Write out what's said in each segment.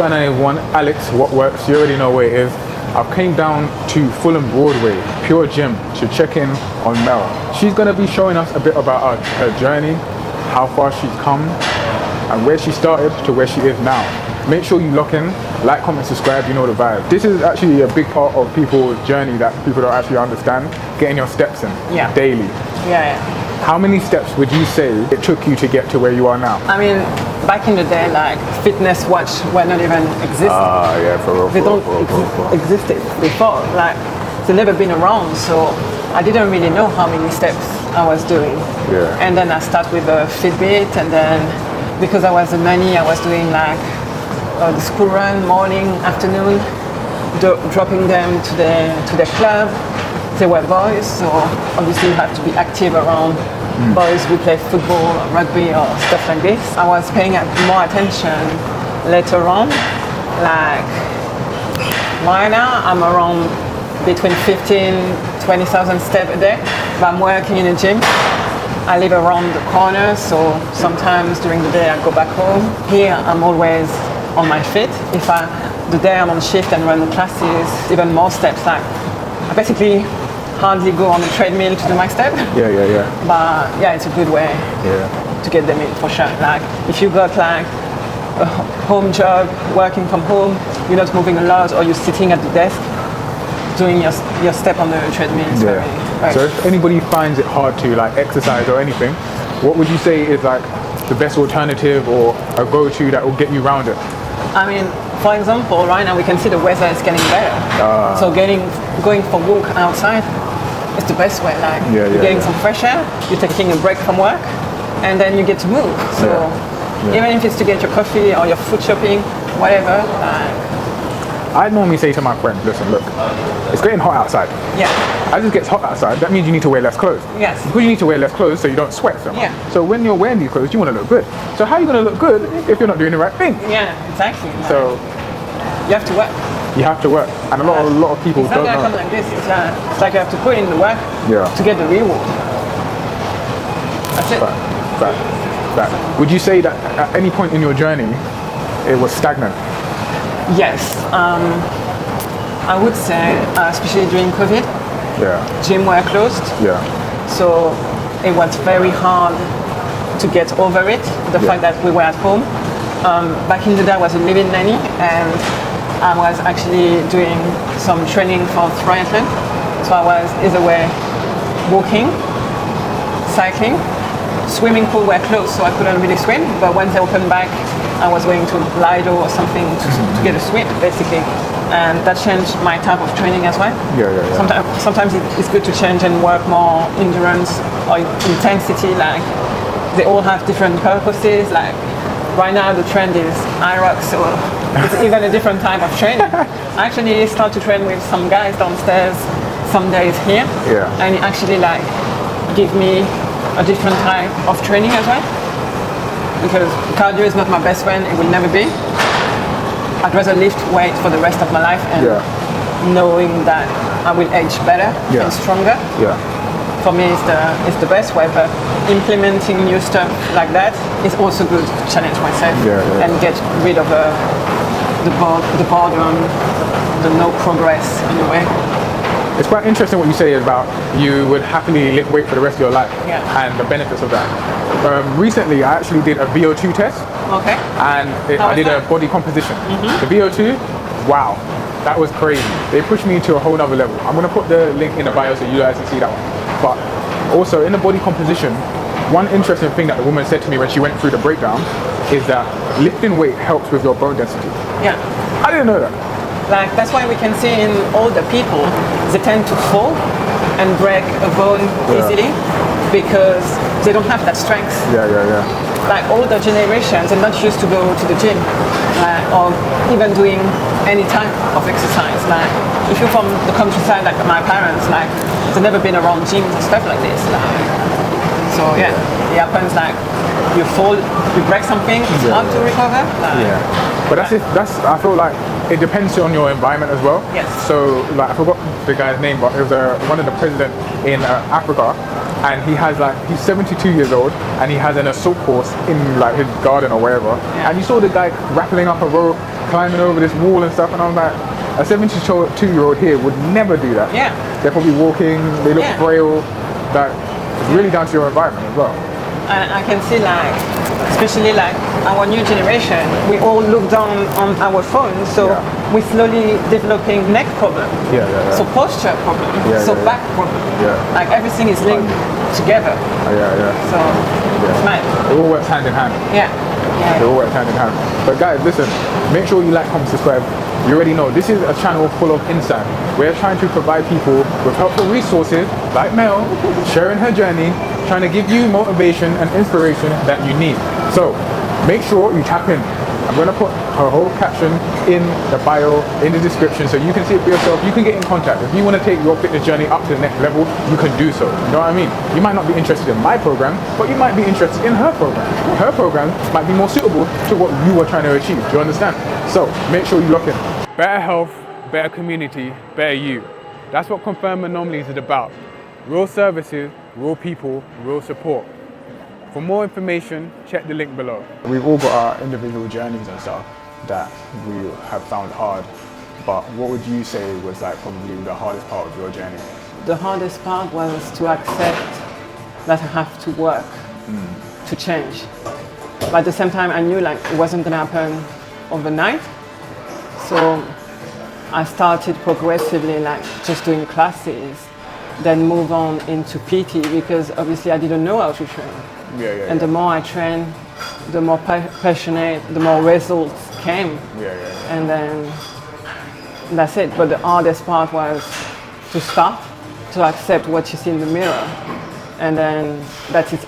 2991 Alex, what works? You already know where it is. I've came down to Fulham Broadway, Pure Gym, to check in on Mel. She's gonna be showing us a bit about her journey, how far she's come, and where she started to where she is now. Make sure you lock in, like, comment, subscribe, you know the vibe. This is actually a big part of people's journey that people don't actually understand, getting your steps in daily. Yeah. How many steps would you say it took you to get to where you are now? I mean, back in the day, like, fitness watch were not even existing. Yeah, for real. They don't existed before. Like, they've never been around, so I didn't really know how many steps I was doing. Yeah. And then I start with a Fitbit, and then because I was a nanny, I was doing like the school run, morning, afternoon, dropping them to the club. They were boys, so obviously you have to be active around boys who play football, rugby, or stuff like this. I was paying more attention later on. Like, right now I'm around between 15,000-20,000 steps a day, but I'm working in a gym. I live around the corner, so sometimes during the day I go back home. Here I'm always on my feet. If the day I'm on shift and run the classes, even more steps. Like, I basically hardly go on the treadmill to do my step. Yeah. But yeah, it's a good way to get them in for sure. Like, if you got like a home job, working from home, you're not moving a lot, or you're sitting at the desk doing your step on the treadmill. So if anybody finds it hard to like exercise or anything, what would you say is like the best alternative or a go-to that will get you around it? I mean, for example, right now we can see the weather is getting better. So going for a walk outside is the best way. Like, you're getting some fresh air, you're taking a break from work, and then you get to move. So even if it's to get your coffee or your food shopping, whatever. I normally say to my friends, listen, look, it's getting hot outside. Yeah. As it gets hot outside, that means you need to wear less clothes. Yes. Because you need to wear less clothes so you don't sweat so much. Yeah. So when you're wearing these clothes, you want to look good. So how are you going to look good if you're not doing the right thing? Yeah, exactly. So you have to work. You have to work. And a lot of people don't know. It's not going to come like this. It's like you have to put in the work to get the reward. That's it. Fact. Would you say that at any point in your journey, it was stagnant? Yes. I would say, especially during COVID, gym were closed. Yeah. So it was very hard to get over it, the fact that we were at home. Back in the day, I was a living nanny, and I was actually doing some training for triathlon. So I was either way walking, cycling. Swimming pool were closed, so I couldn't really swim. But once they opened back, I was going to Lido or something to get a swim, basically. And that changed my type of training as well. Sometimes it's good to change and work more endurance or intensity. Like, they all have different purposes. Like, right now the trend is IROC, so it's even a different type of training. I actually start to train with some guys downstairs some days here, and it actually like give me a different type of training as well. Because cardio is not my best friend, it will never be. I'd rather lift weight for the rest of my life and knowing that I will age better and stronger. For me, it's the best way, but implementing new stuff like that is also good to challenge myself and get rid of the boredom, the no progress in a way. It's quite interesting what you say about you would happily lift weight for the rest of your life and the benefits of that. Recently, I actually did a VO2 test. Okay. And I did a body composition. The VO2, wow, that was crazy. They pushed me to a whole nother level. I'm going to put the link in the bio so you guys can see that one. But also in the body composition, one interesting thing that the woman said to me when she went through the breakdown is that lifting weight helps with your bone density. Yeah. I didn't know that. Like, that's why we can see in older people, they tend to fall and break a bone easily because they don't have that strength. Like, older generations are not used to go to the gym or even doing any type of exercise. Like, if you're from the countryside, like my parents, like, they've never been around gyms and stuff like this. So yeah, it happens like you fall, you break something, it's hard to recover. But that's I feel like it depends on your environment as well. Yes. So like, I forgot the guy's name, but it was one of the presidents in Africa, and he's 72 years old, and he has an assault course in like his garden or wherever. And you saw the guy rappelling up a rope, climbing over this wall and stuff, and I'm like, a 72-year-old here would never do that. Yeah. They're probably walking, they look Yeah. frail. That it's really down to your environment as well. And I can see like, especially like our new generation, we all look down on our phones, so Yeah. we're slowly developing neck problem. Yeah. So posture problem. Yeah, so yeah, back problem. Yeah. Like everything is linked together. Yeah. So it's mad. It all works hand in hand. Yeah. It all works hand in hand. But guys, listen, make sure you like, comment, subscribe. You already know, this is a channel full of insight. We're trying to provide people with helpful resources, like Mel, sharing her journey, trying to give you motivation and inspiration that you need. So, make sure you tap in. I'm going to put her whole caption in the bio, in the description, so you can see it for yourself. You can get in contact. If you want to take your fitness journey up to the next level, you can do so. You know what I mean? You might not be interested in my program, but you might be interested in her program. Her program might be more suitable to what you are trying to achieve. Do you understand? So, make sure you lock in. Better health, better community, better you. That's what Confirm Anomalies is about. Real services, real people, real support. For more information, check the link below. We've all got our individual journeys and stuff that we have found hard, but what would you say was like probably the hardest part of your journey? The hardest part was to accept that I have to work to change. But at the same time, I knew like it wasn't gonna happen overnight. So I started progressively like just doing classes, then move on into PT because obviously I didn't know how to train. And the more I trained, the more passionate, the more results came. And then that's it. But the hardest part was to start, to accept what you see in the mirror. And then that it's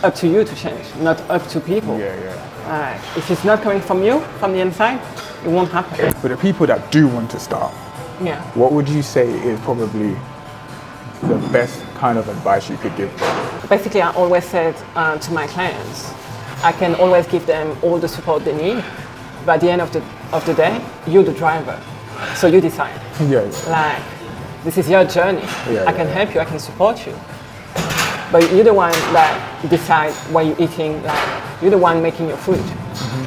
up to you to change, not up to people. If it's not coming from you, from the inside, it won't happen. For the people that do want to start, what would you say is probably the best kind of advice you could give them? Basically, I always said to my clients, I can always give them all the support they need, but at the end of the day, you're the driver, so you decide. Like, this is your journey. I can help you, I can support you, but you're the one that decide what you're eating. Like, you're the one making your food.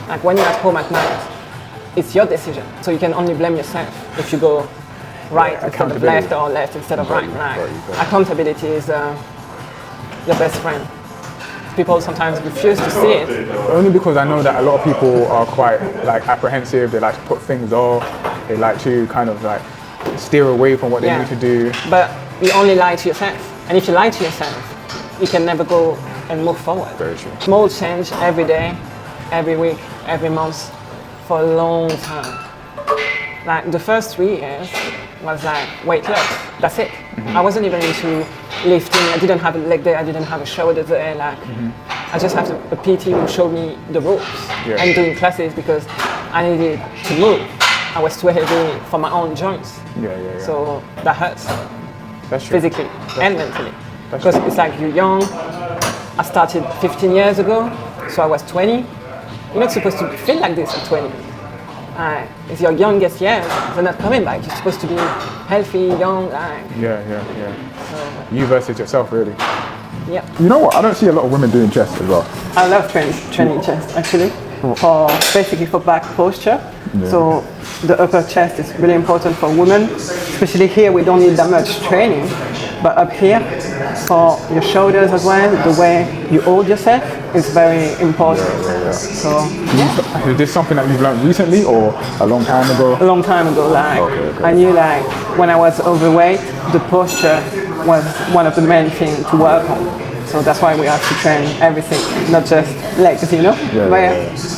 Like when you're at home at night, it's your decision, so you can only blame yourself if you go right instead of left or left instead of right. Accountability is your best friend. People sometimes refuse to see it. Only because I know that a lot of people are quite like apprehensive, they like to put things off, they like to kind of like steer away from what they need to do. But you only lie to yourself. And if you lie to yourself, you can never go and move forward. Very true. Small change every day, every week, every month, for a long time. Like the first 3 years was like weight loss, that's it. I wasn't even into lifting, I didn't have a leg day, I didn't have a shoulder there. Like, I just had a PT who showed me the ropes and doing classes because I needed to move. I was too heavy for my own joints. So that hurts. That's true. Physically and mentally. Because it's like you're young. I started 15 years ago, so I was 20. You're not supposed to feel like this at 20. It's your youngest years, they're not coming back. You're supposed to be healthy, young. You versus yourself, really. Yeah. You know what? I don't see a lot of women doing chest as well. I love training chest actually, basically for back posture. So the upper chest is really important for women, especially here we don't need that much training, but up here for your shoulders as well, the way you hold yourself is very important. So is this something that you've learned recently or a long time ago? A long time ago, like I knew like when I was overweight, the posture was one of the main things to work on. So that's why we have to train everything, not just legs, you know?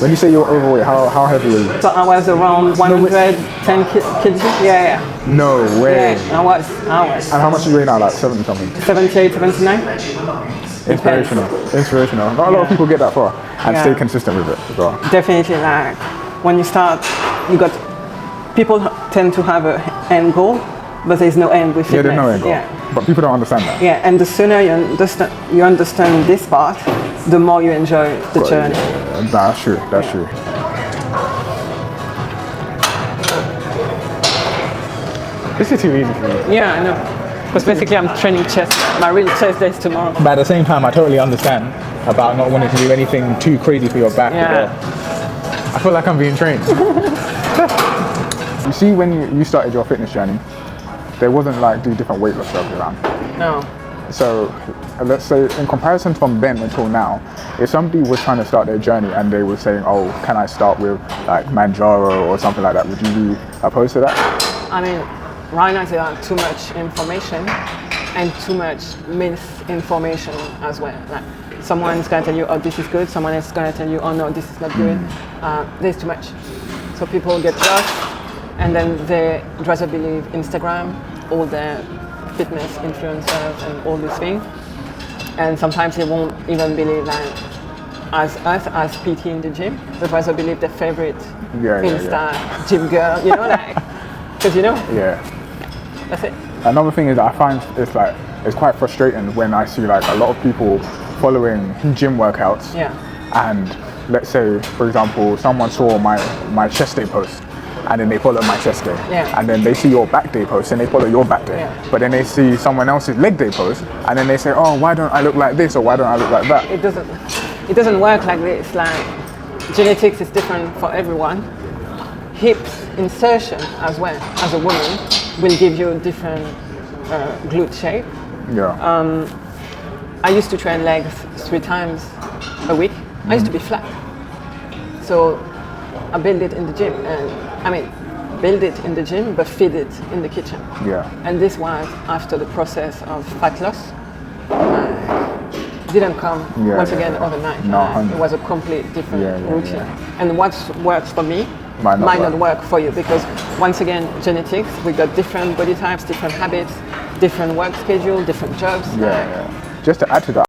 When you say you're overweight, how heavy were you? So I was around 110 kg. No way. I was. And how much do you weigh now? Like 70 something? 78, 79. Inspirational. Not a lot of people get that far and stay consistent with it as well. Definitely, like when you start, people tend to have an end goal, but there's no end with fitness. There's no end goal. But people don't understand that. And the sooner you understand this part, the more you enjoy the journey. That's true. That's true. This is too easy for me. Yeah, I know. Because basically I'm training chest. My real chest day is tomorrow. But at the same time, I totally understand about not wanting to do anything too crazy for your back. I feel like I'm being trained. You see, when you started your fitness journey, there wasn't like these different weight loss drugs around. No. So let's say in comparison from then until now, if somebody was trying to start their journey and they were saying, oh, can I start with like Manjaro or something like that, would you be opposed to that? I mean, right now there are too much information and too much misinformation as well. Like someone's gonna tell you, oh, this is good. Someone else is gonna tell you, oh no, this is not good. There's too much. So people get lost, and then they rather believe Instagram, all the fitness influencers and all these things. And sometimes they won't even believe that as us, as PT in the gym, they rather believe their favorite Insta gym girl, you know, like, because you know, that's it. Another thing is I find it's quite frustrating when I see like a lot of people following gym workouts. And let's say, for example, someone saw my chest day post, and then they follow my chest day. And then they see your back day post and they follow your back day. But then they see someone else's leg day post and then they say, oh, why don't I look like this or why don't I look like that? It doesn't work like this. Like genetics is different for everyone. Hips insertion as well as a woman will give you a different glute shape. I used to train legs 3 times a week. I used to be flat. So I build it in the gym, and I mean, build it in the gym, but feed it in the kitchen. And this was after the process of fat loss. Didn't come overnight. It was a complete different routine. And what works for me might not work for you, because once again, genetics, we got different body types, different habits, different work schedule, different jobs. Just to add to that,